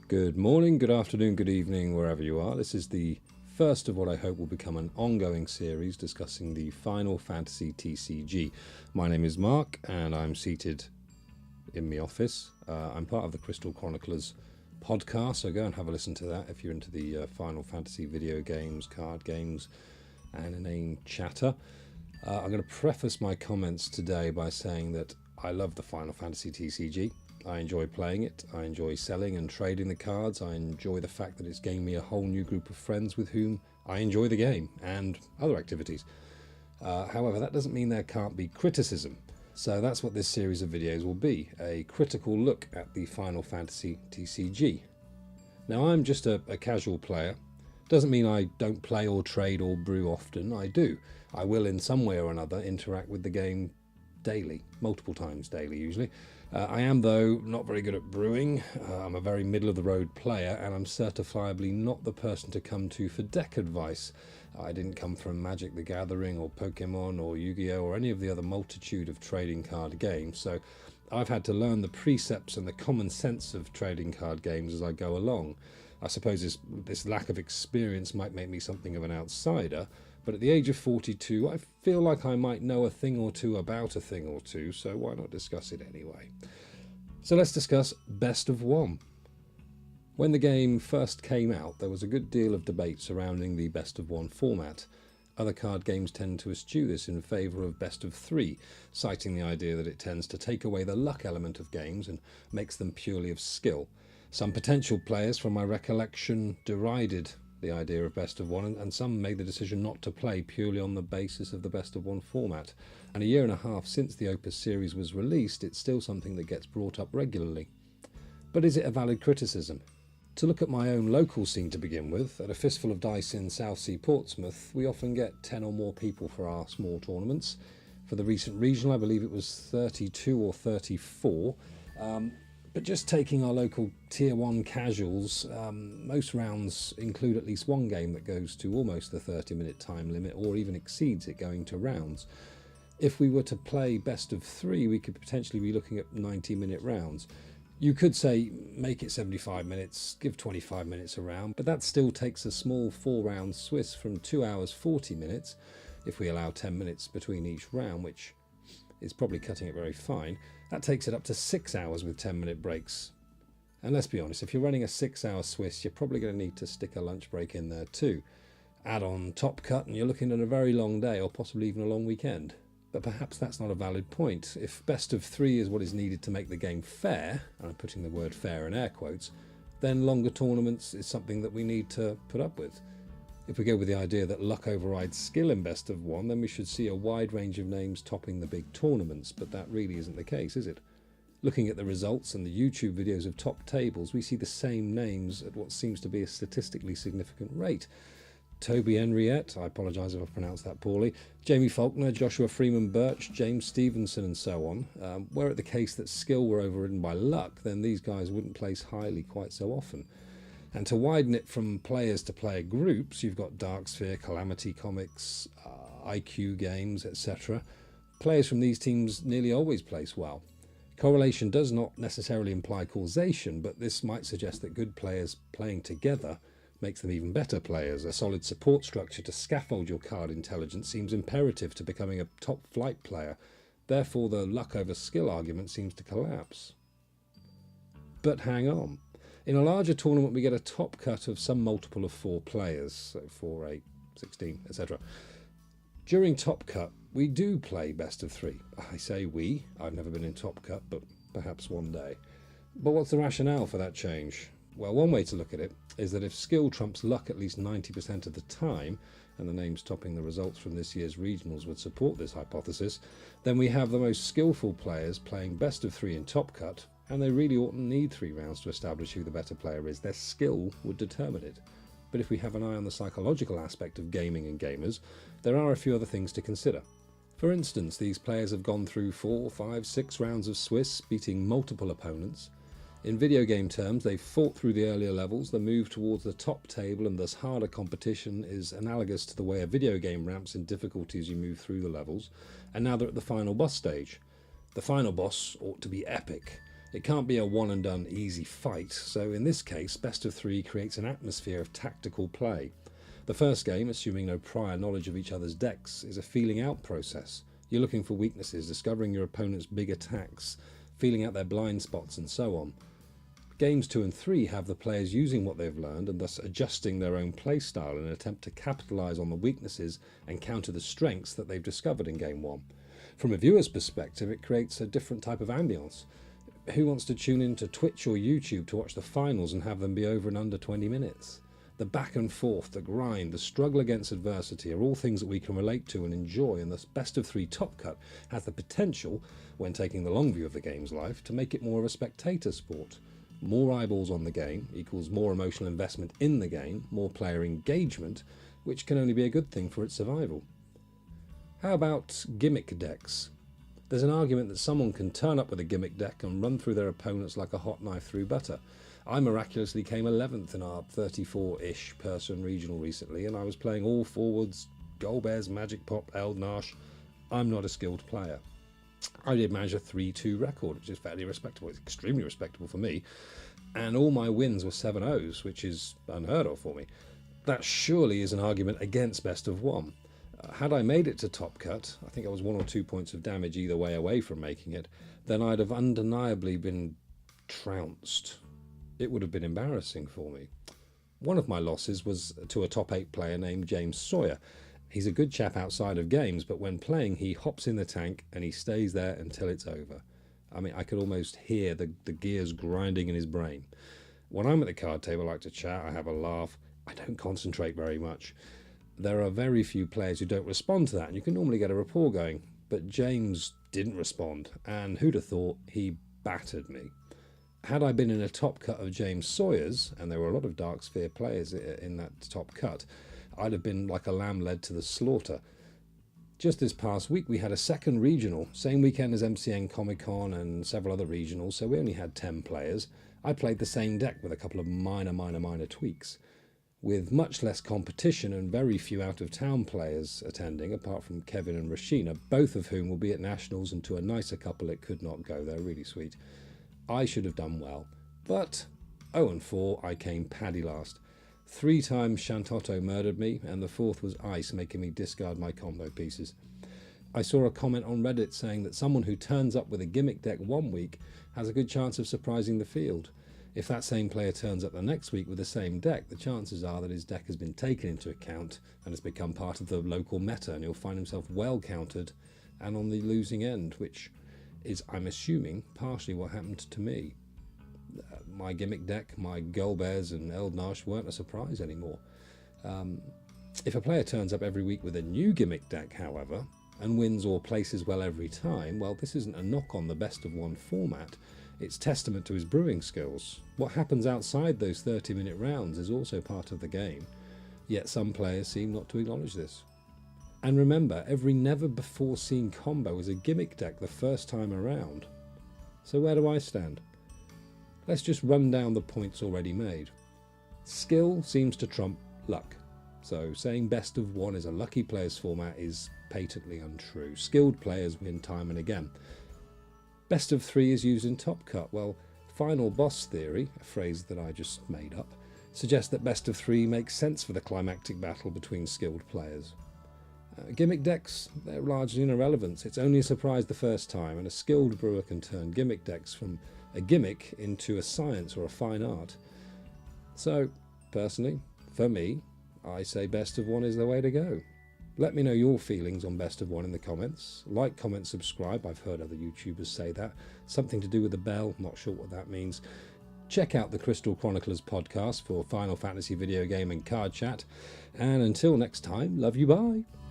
Good morning, good afternoon, good evening, wherever you are. This is the first of what I hope will become an ongoing series discussing the Final Fantasy TCG. My name is Mark and I'm seated in my office. I'm part of the Crystal Chroniclers podcast, so go and have a listen to that if you're into the Final Fantasy video games, card games, and inane chatter. I'm going to preface my comments today by saying that I love the Final Fantasy TCG. I enjoy playing it, I enjoy selling and trading the cards, I enjoy the fact that it's gained me a whole new group of friends with whom I enjoy the game and other activities. However, that doesn't mean there can't be criticism. So that's what this series of videos will be, a critical look at the Final Fantasy TCG. Now I'm just a casual player. Doesn't mean I don't play or trade or brew often, I do. I will in some way or another interact with the game daily, multiple times daily usually. I am though not very good at brewing. I'm a very middle of the road player and I'm certifiably not the person to come to for deck advice. I didn't come from Magic the Gathering or Pokemon or Yu-Gi-Oh or any of the other multitude of trading card games, so I've had to learn the precepts and the common sense of trading card games as I go along. I suppose this lack of experience might make me something of an outsider, but at the age of 42 I feel like I might know a thing or two about a thing or two, so why not discuss it anyway? So let's discuss Best of One. When the game first came out, there was a good deal of debate surrounding the Best of One format. Other card games tend to eschew this in favour of Best of Three, citing the idea that it tends to take away the luck element of games and makes them purely of skill. Some potential players, from my recollection, derided the idea of Best of One, and some made the decision not to play purely on the basis of the Best of One format. And a year and a half since the Opus series was released, it's still something that gets brought up regularly. But is it a valid criticism? To look at my own local scene to begin with, at a fistful of dice in Southsea Portsmouth, we often get 10 or more people for our small tournaments. For the recent regional, I believe it was 32 or 34. But just taking our local Tier 1 casuals, most rounds include at least one game that goes to almost the 30-minute time limit or even exceeds it going to rounds. If we were to play Best of Three, we could potentially be looking at 90-minute rounds. You could say make it 75 minutes, give 25 minutes a round, but that still takes a small 4-round Swiss from 2 hours 40 minutes, if we allow 10 minutes between each round, which is probably cutting it very fine. That takes it up to 6 hours with 10-minute breaks. And let's be honest, if you're running a 6-hour Swiss, you're probably going to need to stick a lunch break in there too. Add on Top Cut and you're looking at a very long day, or possibly even a long weekend. But perhaps that's not a valid point. If Best of Three is what is needed to make the game fair, and I'm putting the word fair in air quotes, then longer tournaments is something that we need to put up with. If we go with the idea that luck overrides skill in Best of One, then we should see a wide range of names topping the big tournaments, but that really isn't the case, is it? Looking at the results and the YouTube videos of top tables, we see the same names at what seems to be a statistically significant rate. Toby Henriette, I apologise if I pronounced that poorly, Jamie Faulkner, Joshua Freeman Birch, James Stevenson and so on. Were it the case that skill were overridden by luck, then these guys wouldn't place highly quite so often. And to widen it from players to player groups, you've got Darksphere, Calamity Comics, IQ Games, etc. Players from these teams nearly always place well. Correlation does not necessarily imply causation, but this might suggest that good players playing together makes them even better players. A solid support structure to scaffold your card intelligence seems imperative to becoming a top flight player. Therefore, the luck over skill argument seems to collapse. But hang on. In a larger tournament, we get a top cut of some multiple of 4 players, so 4, 8, 16, etc. During Top Cut, we do play Best of Three. I say we, I've never been in Top Cut, but perhaps one day. But what's the rationale for that change? Well, one way to look at it is that if skill trumps luck at least 90% of the time, and the names topping the results from this year's regionals would support this hypothesis, then we have the most skillful players playing Best of Three in Top Cut, and they really oughtn't need 3 rounds to establish who the better player is. Their skill would determine it. But if we have an eye on the psychological aspect of gaming and gamers, there are a few other things to consider. For instance, these players have gone through 4, 5, 6 rounds of Swiss, beating multiple opponents. In video game terms, they've fought through the earlier levels. The move towards the top table and thus harder competition is analogous to the way a video game ramps in difficulty as you move through the levels. And now they're at the final boss stage. The final boss ought to be epic. It can't be a one and done easy fight, so in this case, best of 3 creates an atmosphere of tactical play. The first game, assuming no prior knowledge of each other's decks, is a feeling out process. You're looking for weaknesses, discovering your opponent's big attacks, feeling out their blind spots and so on. Games 2 and 3 have the players using what they've learned and thus adjusting their own playstyle in an attempt to capitalise on the weaknesses and counter the strengths that they've discovered in Game 1. From a viewer's perspective, it creates a different type of ambience. Who wants to tune in to Twitch or YouTube to watch the finals and have them be over in under 20 minutes? The back and forth, the grind, the struggle against adversity are all things that we can relate to and enjoy, and this best of 3 Top Cut has the potential, when taking the long view of the game's life, to make it more of a spectator sport. More eyeballs on the game equals more emotional investment in the game, more player engagement, which can only be a good thing for its survival. How about gimmick decks? There's an argument that someone can turn up with a gimmick deck and run through their opponents like a hot knife through butter. I miraculously came 11th in our 34-ish person regional recently, and I was playing all forwards, Golbears, Magic Pop, Eldnash. I'm not a skilled player. I did manage a 3-2 record, which is fairly respectable. It's extremely respectable for me. And all my wins were 7-0s, which is unheard of for me. That surely is an argument against best of 1. Had I made it to Top Cut, I think I was 1 or 2 points of damage either way away from making it, then I'd have undeniably been trounced. It would have been embarrassing for me. One of my losses was to a top 8 player named James Sawyer. He's a good chap outside of games, but when playing he hops in the tank and he stays there until it's over. I mean, I could almost hear the gears grinding in his brain. When I'm at the card table, I like to chat, I have a laugh. I don't concentrate very much. There are very few players who don't respond to that, and you can normally get a rapport going. But James didn't respond, and who'd have thought he battered me. Had I been in a top cut of James Sawyer's, and there were a lot of Dark Sphere players in that top cut, I'd have been like a lamb led to the slaughter. Just this past week we had a second regional, same weekend as MCN Comic Con and several other regionals, so we only had 10 players. I played the same deck with a couple of minor tweaks. With much less competition and very few out-of-town players attending, apart from Kevin and Rashina, both of whom will be at Nationals, and to a nicer couple it could not go. They're really sweet. I should have done well, but 0-4, I came paddy last. 3 times Shantotto murdered me, and the 4th was Ice, making me discard my combo pieces. I saw a comment on Reddit saying that someone who turns up with a gimmick deck one week has a good chance of surprising the field. If that same player turns up the next week with the same deck, the chances are that his deck has been taken into account and has become part of the local meta, and he'll find himself well countered and on the losing end, which is, I'm assuming, partially what happened to me. My gimmick deck, my Golbears and Eldnash weren't a surprise anymore. If a player turns up every week with a new gimmick deck, however, and wins or places well every time, well, this isn't a knock on the best of 1 format. It's testament to his brewing skills. What happens outside those 30-minute rounds is also part of the game, yet some players seem not to acknowledge this. And remember, every never-before-seen combo is a gimmick deck the first time around. So where do I stand? Let's just run down the points already made. Skill seems to trump luck. So saying best of 1 is a lucky players format is patently untrue. Skilled players win time and again. Best of 3 is used in Top Cut. Well, final boss theory, a phrase that I just made up, suggests that best of 3 makes sense for the climactic battle between skilled players. Gimmick decks, they're largely an irrelevance. It's only a surprise the first time, and a skilled brewer can turn gimmick decks from a gimmick into a science or a fine art. So, personally, for me, I say best of 1 is the way to go. Let me know your feelings on best of 1 in the comments. Like, comment, subscribe. I've heard other YouTubers say that. Something to do with the bell, not sure what that means. Check out the Crystal Chroniclers podcast for Final Fantasy video game and card chat. And until next time, love you, bye.